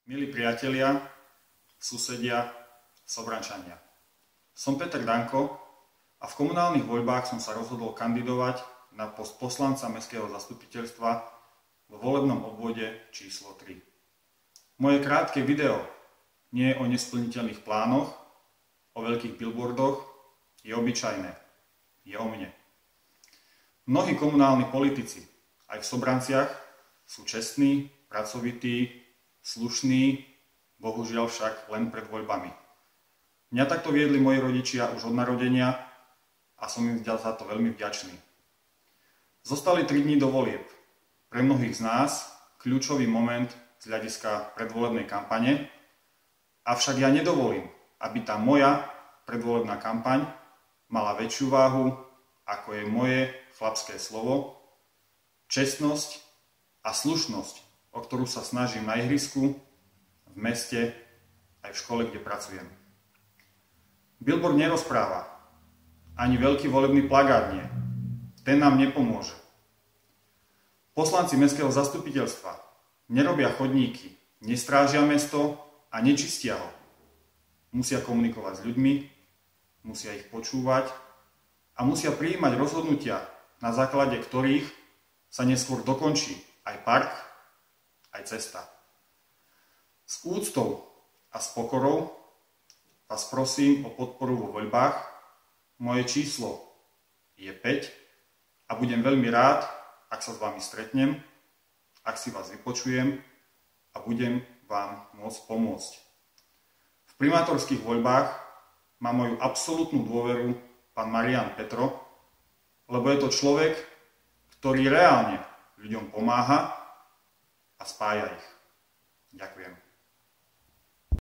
Milí priatelia, susedia, Sobrančania. Som Peter Danko a v komunálnych voľbách som sa rozhodol kandidovať na post poslanca Mestského zastupiteľstva vo volebnom obvode číslo 3. Moje krátke video nie je o nesplniteľných plánoch, o veľkých billboardoch, je obyčajné, je o mne. Mnohí komunálni politici, aj v Sobranciach, sú čestní, pracovití, slušný, bohužiaľ však len pred voľbami. Mňa takto viedli moji rodičia už od narodenia a som im za to veľmi vďačný. Zostali 3 dní do volieb. Pre mnohých z nás kľúčový moment z hľadiska predvolebnej kampane, avšak ja nedovolím, aby tá moja predvolebná kampaň mala väčšiu váhu, ako je moje chlapské slovo, čestnosť a slušnosť, o ktorú sa snažím na ihrisku, v meste, aj v škole, kde pracujem. Billboard nerozpráva, ani veľký volebný plagát nie. Ten nám nepomôže. Poslanci Mestského zastupiteľstva nerobia chodníky, nestrážia mesto a nečistia ho. Musia komunikovať s ľuďmi, musia ich počúvať a musia prijímať rozhodnutia, na základe ktorých sa neskôr dokončí aj park, aj cesta. S úctou a s pokorou vás prosím o podporu vo voľbách. Moje číslo je 5 a budem veľmi rád, ak sa s vami stretnem, ak si vás vypočujem a budem vám môcť pomôcť. V primátorských voľbách má moju absolútnu dôveru pán Marián Petro, lebo je to človek, ktorý reálne ľuďom pomáha a spája ich.